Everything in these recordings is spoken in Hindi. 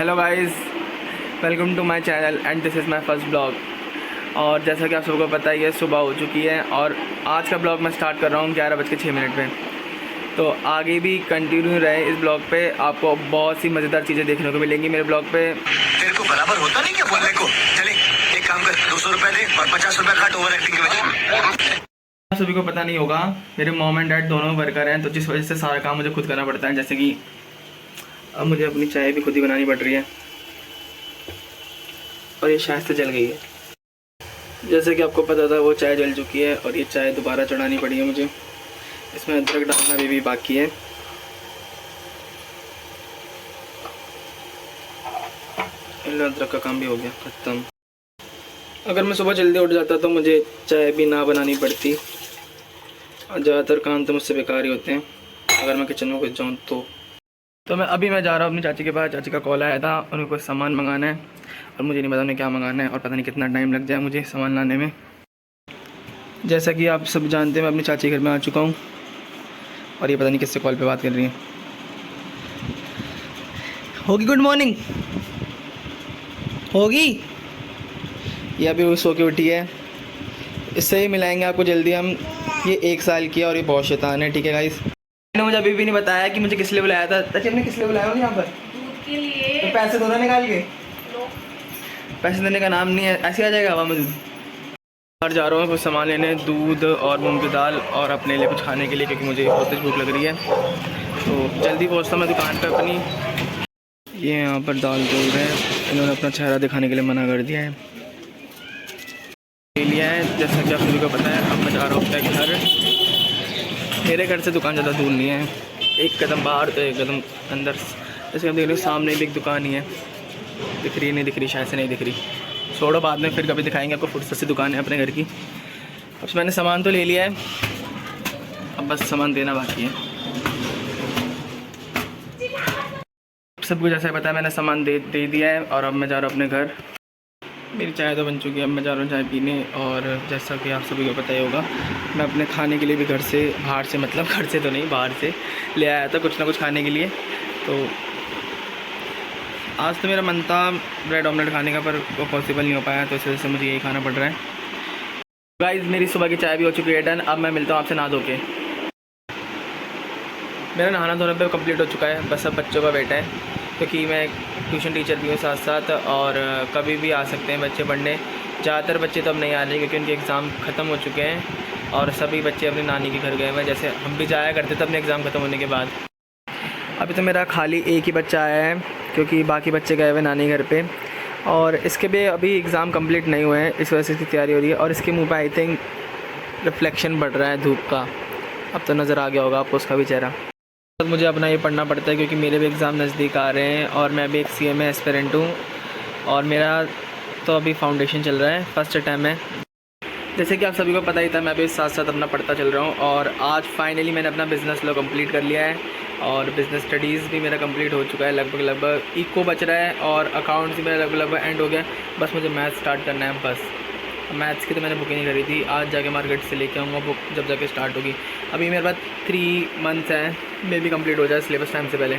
Hello guys, welcome to my channel and this is my first blog. और जैसा कि आप सबको पता ही है, सुबह हो चुकी है और आज का ब्लॉग मैं स्टार्ट कर रहा हूँ 11:06 पे। तो आगे भी कंटिन्यू रहे इस ब्लॉग पे, आपको बहुत सी मज़ेदार चीज़ें देखने को मिलेंगी मेरे ब्लॉग पे। तेरे को बराबर होता नहीं क्या बोलने को? चले एक काम कर, 200 रुपए दे और 50 रुपए काट ओवर एक्टिंग की वजह। सभी को पता नहीं होगा, मेरे मॉम एंड डैड दोनों वर्कर हैं, तो जिस वजह से सारा काम मुझे खुद करना पड़ता है। जैसे कि अब मुझे अपनी चाय भी खुद ही बनानी पड़ रही है और ये शायद से जल गई है। जैसे कि आपको पता था, वो चाय जल चुकी है और ये चाय दोबारा चढ़ानी पड़ी है मुझे। इसमें अदरक डालना भी बाकी है। अदरक का काम भी हो गया ख़त्म। अगर मैं सुबह जल्दी उठ जाता तो मुझे चाय भी ना बनानी पड़ती और ज़्यादातर काम तो मुझसे बेकार ही होते हैं अगर मैं किचन में घुस जाऊँ तो मैं जा रहा हूँ अपनी चाची के पास। चाची का कॉल आया था, उन्हें कुछ सामान मंगाना है और मुझे नहीं पता उन्हें क्या मंगाना है और पता नहीं कितना टाइम लग जाए मुझे सामान लाने में। जैसा कि आप सब जानते हैं, मैं अपनी चाची घर में आ चुका हूँ और ये पता नहीं किससे कॉल पे बात कर रही है। होगी गुड मॉर्निंग होगी, ये अभी वो सो के उठी है। इससे ही मिलाएंगे आपको जल्दी हम। ये 1 साल की है और ये बहुत शैतान है, ठीक है गाइस। मैंने मुझे अभी भी नहीं बताया कि मुझे किस लिए बुलाया था। चाची हमने किस लिए बुलाया हो यहाँ पर? दूध के लिए। तो पैसे दो ना निकाल के। पैसे देने का नाम नहीं है, ऐसे आ जाएगा हवा में। बाहर जा रहा हूँ कुछ सामान लेने, दूध और मूंग की दाल और अपने लिए कुछ खाने के लिए, क्योंकि मुझे बहुत तेज भूख लग रही है। तो जल्दी पहुँचता मैं दुकान पर अपनी। ये यहाँ पर दाल तोल रहे हैं, इन्होंने अपना चेहरा दिखाने के लिए मना कर दिया है। ले लिया है, जैसा कि आप सभी को पता है। अब मैं जा रहा हूँ अपने घर। मेरे घर से दुकान ज़्यादा दूर नहीं है, एक कदम बाहर तो एक कदम अंदर। जैसे आप देख रहे हो, सामने भी एक दुकान ही है। दिख रही नहीं दिख रही, शायद से नहीं दिख रही, छोड़ो बाद में फिर कभी दिखाएंगे आपको। फुर्सत से दुकान है अपने घर की। अब मैंने सामान तो ले लिया है, अब बस सामान देना बाकी है। सबको जैसा पता है, मैंने सामान दे दिया है और अब मैं जा रहा हूँ अपने घर। मेरी चाय तो बन चुकी है, अब मैं जा रहा हूँ चाय पीने। और जैसा कि आप सभी को पता ही होगा, मैं अपने खाने के लिए भी घर से बाहर से, मतलब घर से तो नहीं बाहर से ले आया था कुछ ना कुछ खाने के लिए। तो आज तो मेरा मन था ब्रेड ऑमलेट खाने का, पर वो पॉसिबल नहीं हो पाया, तो इस वजह से मुझे यही खाना पड़ रहा है। गाइस, मेरी सुबह की चाय भी हो चुकी है डन। अब मैं मिलता हूँ आपसे नहा धो के। मेरा नहाना धोना पे कंप्लीट हो चुका है, बस अब बच्चों का वेट है, क्योंकि मैं ट्यूशन टीचर भी हूँ साथ साथ। और कभी भी आ सकते हैं बच्चे पढ़ने। ज़्यादातर बच्चे तो अब नहीं आ रहे क्योंकि उनके एग्ज़ाम ख़त्म हो चुके हैं और सभी बच्चे अपनी नानी के घर गए हुए हैं, जैसे हम भी जाया करते थे अपने एग्ज़ाम ख़त्म होने के बाद। अभी तो मेरा खाली एक ही बच्चा आया है, क्योंकि बाकी बच्चे गए हुए नानी घर पे। और इसके भी अभी एग्ज़ाम कंप्लीट नहीं हुए हैं, इस वजह से इसकी तैयारी हो रही है। और इसके मुँह पर आई थिंक रिफ्लेक्शन बढ़ रहा है धूप का, अब तो नज़र आ गया होगा आपको उसका भी चेहरा। तो मुझे अपना ये पढ़ना पड़ता है, क्योंकि मेरे भी एग्ज़ाम नज़दीक आ रहे हैं और मैं भी एक CMA एस्पिरेंट हूँ और मेरा तो अभी फाउंडेशन चल रहा है, फर्स्ट अटैम्प्ट है। जैसे कि आप सभी को पता ही था, मैं भी साथ साथ अपना पढ़ता चल रहा हूँ। और आज फाइनली मैंने अपना बिज़नेस लॉ कंप्लीट कर लिया है और बिज़नेस स्टडीज़ भी मेरा कंप्लीट हो चुका है लगभग। इको बच रहा है और अकाउंट्स भी मेरा लगभग एंड हो गया। बस मुझे मैथ्स स्टार्ट करना है। बस मैथ्स की तो मैंने बुक ही नहीं करी थी, आज जाके मार्केट से लेके आऊँगा बुक जब जाके स्टार्ट होगी। अभी मेरे पास 3 मंथ्स हैं, मे भी कंप्लीट हो जाए सिलेबस टाइम से पहले।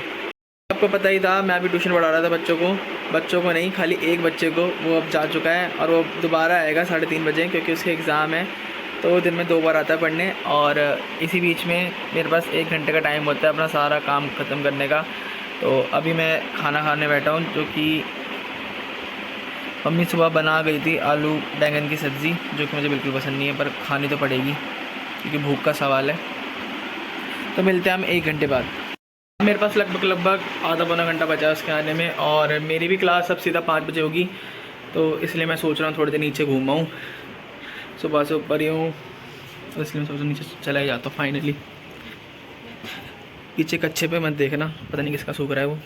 आपको पता ही था, मैं अभी ट्यूशन पढ़ा रहा था बच्चों को नहीं, खाली एक बच्चे को। वो अब जा चुका है और वो दोबारा आएगा 3:30 बजे, क्योंकि उसके एग्ज़ाम है, तो वो दिन में 2 बार आता है पढ़ने। और इसी बीच में मेरे पास 1 घंटे का टाइम होता है अपना सारा काम ख़त्म करने का। तो अभी मैं खाना खाने बैठा हूँ, जो कि मम्मी सुबह बना गई थी, आलू बैंगन की सब्ज़ी, जो कि मुझे बिल्कुल पसंद नहीं है, पर खानी तो पड़ेगी क्योंकि भूख का सवाल है। तो मिलते हैं हम 1 घंटे बाद। मेरे पास लगभग आधा पौना घंटा बचा है उसके आने में, और मेरी भी क्लास अब सीधा 5 बजे होगी, तो इसलिए मैं सोच रहा हूँ थोड़ी देर नीचे घूम आऊँ। सुबह से ऊपर ही हूँ, तो इसलिए मैं सोच रहा हूँ नीचे चला ही जाता हूँ फाइनली। पीछे कच्छे पे मत देखना, पता नहीं किसका सूख रहा है वो।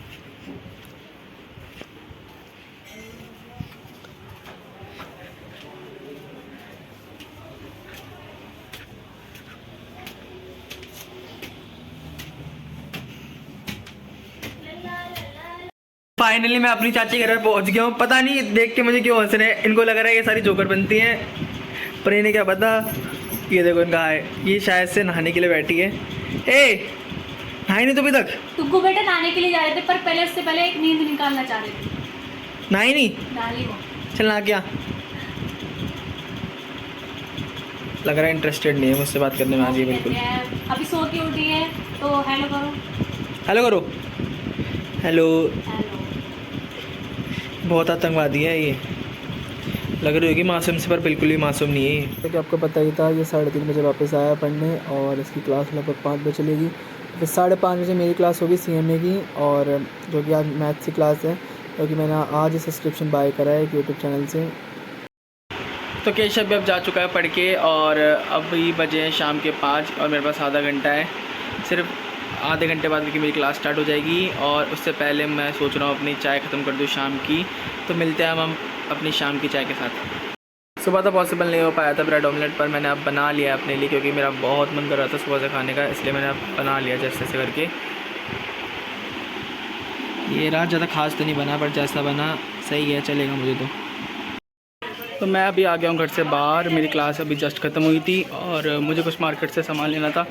फाइनली मैं अपनी चाची के घर पर पहुंच गया हूँ। पता नहीं देख के मुझे क्यों हंस रहे हैं, इनको लग रहा है ये सारी जोकर बनती हैं, पर इन्हें क्या पता। ये देखो इनका है, ये शायद से नहाने के लिए बैठी है। नहाई नहीं तो अभी तक? तुमको बेटा नहाने के लिए जा रहे थे, पर पहले उससे पहले एक नींद निकालना चाह रहे थे। नहीं नहीं डाली है। चल ना क्या लग रहा है इंटरेस्टेड नहीं है मुझसे बात करने में आज ये बिल्कुल। अभी सो के उठी है तो हेलो करो। हेलो करो। हेलो। हेलो। बहुत आतंकवादी है ये, लग रही होगी मासूम से, पर बिल्कुल ही मासूम नहीं है ये। तो क्या आपको पता ही था, ये 3:30 बजे वापस आया पढ़ने और इसकी क्लास लगभग 5 बजे चलेगी। फिर 5:30 बजे मेरी क्लास होगी CMA की, और जो कि आज मैथ्स की क्लास है, क्योंकि मैंने आज सब्सक्रिप्शन बाय करा है यूट्यूब चैनल से। तो केशव भी अब जा चुका है पढ़ के, और अभी बजे हैं शाम के 5 और मेरे पास आधा घंटा है, सिर्फ आधे घंटे बाद क्योंकि मेरी क्लास स्टार्ट हो जाएगी। और उससे पहले मैं सोच रहा हूँ अपनी चाय ख़त्म कर दूँ शाम की। तो मिलते हैं हम अपनी शाम की चाय के साथ। सुबह तो पॉसिबल नहीं हो पाया था ब्रेड ऑमलेट, पर मैंने अब बना लिया अपने लिए, क्योंकि मेरा बहुत मन कर रहा था सुबह से खाने का, इसलिए मैंने अब बना लिया जैसे तैसे करके। ये रात ज़्यादा खास तो नहीं बना, पर जैसा बना सही है, चलेगा मुझे तो मैं अभी आ गया हूँ घर से बाहर। मेरी क्लास अभी जस्ट ख़त्म हुई थी और मुझे कुछ मार्केट से सामान लेना था,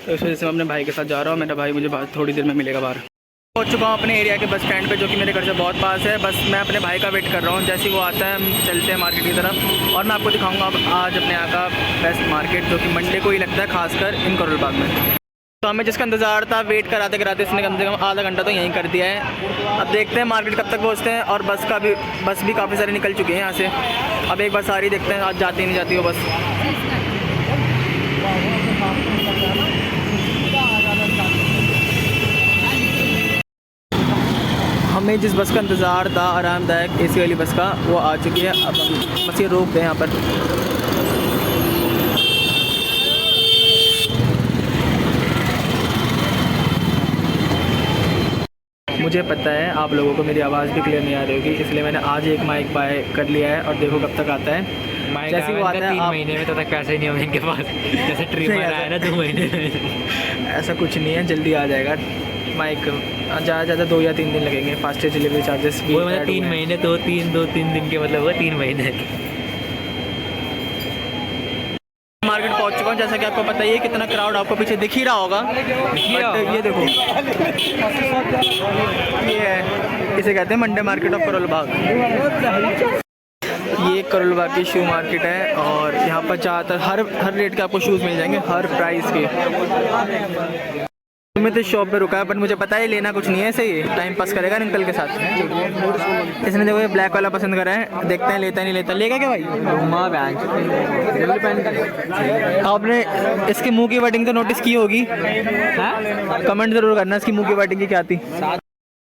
तो इस वजह से मैं अपने भाई के साथ जा रहा हूँ। मेरा भाई मुझे थोड़ी देर में मिलेगा बाहर। पहुँच चुका हूँ अपने एरिया के बस स्टैंड पे, जो कि मेरे घर से बहुत पास है। बस मैं अपने भाई का वेट कर रहा हूँ, जैसे ही वो आता है हम चलते हैं मार्केट की तरफ, और मैं आपको दिखाऊँगा अब आज अपने यहाँ का बेस्ट मार्केट, जो कि मंडे को ही लगता है, खासकर इन करोल बाग में। तो हमें जिसका इंतज़ार था वेट कराते कराते इसने कम से कम आधा घंटा तो यहीं कर दिया है। अब देखते हैं मार्केट कब तक पहुँचते हैं, और बस भी काफ़ी सारे निकल चुके हैं यहाँ से। अब एक बस आ रही, देखते हैं आज जाती नहीं जाती वो बस। हमें जिस बस का इंतज़ार था आरामदायक AC वाली बस का, वो आ चुकी है। अब हम बस ये रोक दें यहाँ पर। मुझे पता है आप लोगों को मेरी आवाज़ भी क्लियर नहीं आ रही होगी, इसलिए मैंने आज एक माइक बाय कर लिया है, और देखो कब तक आता है। माइक जैसे वो आता है 3 महीने में तो तक पैसे ही नहीं होंगे इनके पास, जैसे ट्रिमर आया ना 2 महीने में। ऐसा कुछ नहीं है, जल्दी आ जाएगा माइक। ज़्यादा ज़्यादा 2 या 3 दिन लगेंगे, फास्टेस्ट डिलीवरी चार्जेस भी। वो मतलब 3 महीने, 2-3 दिन के मतलब होगा 3 महीने। मार्केट पहुंच चुका हूँ, जैसा कि आपको पता ही है कितना क्राउड आपको पीछे दिख ही रहा होगा। बट ये देखो, ये है, इसे कहते हैं Monday market of Karol Bagh. ये करोल बाग की शू मार्केट है, और यहाँ पर ज़्यादातर हर रेट के आपको शूज़ मिल जाएंगे, हर प्राइस के। मैं तो शॉप पे रुका है, बट मुझे पता है लेना कुछ नहीं है, सही है, टाइम पास करेगा अंकल के साथ। इसने देखो ये ब्लैक वाला पसंद करा है, देखते हैं लेता नहीं लेता। लेगा क्या भाई? आपने इसके मुंह की वर्डिंग तो नोटिस की होगी, कमेंट जरूर करना इसकी मुंह की वर्डिंग की क्या थी।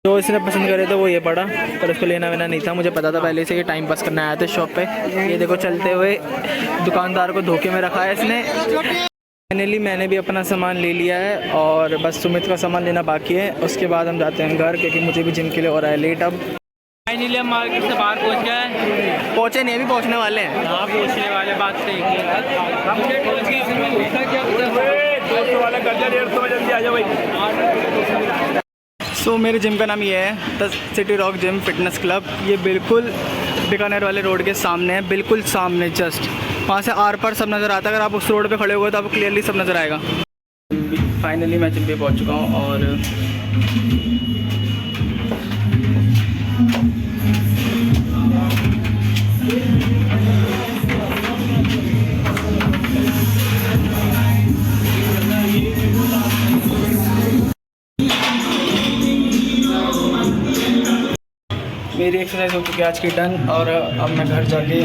जो इसने पसंद करे तो वो ये पड़ा, पर उसको लेना वेना नहीं था, मुझे पता था पहले से। ये टाइम पास करने आया था शॉप पे। ये देखो चलते हुए दुकानदार को धोखे में रखा है इसने। फाइनली मैंने भी अपना सामान ले लिया है, और बस सुमित का सामान लेना बाकी है, उसके बाद हम जाते हैं घर, क्योंकि मुझे भी जिम के लिए हो रहा है लेट। अब फाइनली हम मार्केट से बाहर पहुंच गए। पहुँचे नहीं, अभी पहुँचने वाले हैं। हाँ पहुंचने वाले, बात सही है। सो मेरे जिम का नाम ये है the city rock gym fitness club. ये बिल्कुल बीकानेर वाले रोड के सामने है, बिल्कुल सामने, जस्ट वहाँ से आर पार सब नज़र आता है। अगर आप उस रोड पे खड़े हुए तो आपको क्लियरली सब नज़र आएगा। फाइनली मैं जिम पे पहुँच चुका हूँ, और मेरी एक्सरसाइज हो चुकी है आज की डन। और अब मैं घर जाके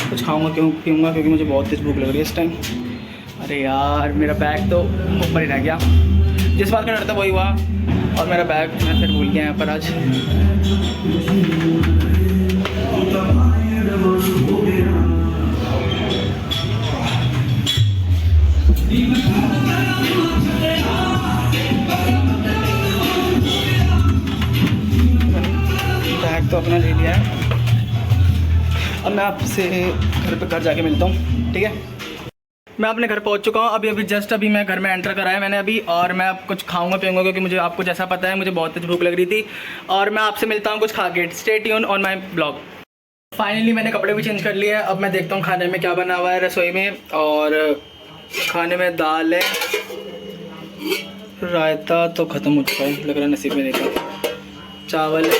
कुछ खाऊंगा पीऊँगा, क्योंकि मुझे बहुत तेज़ भूख लग रही है इस टाइम। अरे यार मेरा बैग तो ऊपर ही रह गया, जिस बात का डर था वही हुआ, और मेरा बैग मैं फिर भूल गया यहाँ पर आज। बैग तो अपना ले लिया है, अब मैं आपसे घर जाके मिलता हूँ, ठीक है। मैं अपने घर पहुँच चुका हूँ अभी मैं घर में एंटर कराया मैंने अभी, और मैं अब कुछ खाऊंगा पीऊँगा, क्योंकि मुझे आपको जैसा पता है मुझे बहुत तेज भूख लग रही थी, और मैं आपसे मिलता हूँ कुछ खा के। Stay tune on my blog. Finally मैंने कपड़े भी चेंज कर लिए हैं, अब मैं देखता हूँ खाने में क्या बना हुआ है रसोई में। और खाने में दाल है, रायता तो ख़त्म हो चुका है, लग रहा है नसीब में नहीं था, चावल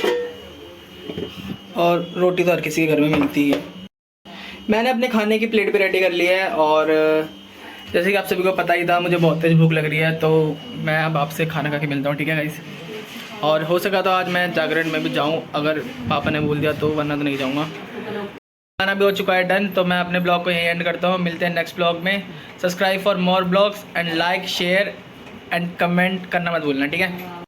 और रोटी तो हर किसी के घर में मिलती है। मैंने अपने खाने की प्लेट भी रेडी कर ली है और जैसे कि आप सभी को पता ही था मुझे बहुत तेज़ भूख लग रही है, तो मैं अब आपसे खाना खा के मिलता हूँ, ठीक है गाइस। और हो सका तो आज मैं जागरण में भी जाऊँ अगर पापा ने बोल दिया तो, वरना तो नहीं जाऊँगा। खाना भी हो चुका है डन, तो मैं अपने ब्लॉग को यहीं एंड करता हूँ। मिलते हैं नेक्स्ट ब्लॉग में। Subscribe for more blogs and like share and comment करना मत भूलना, ठीक है।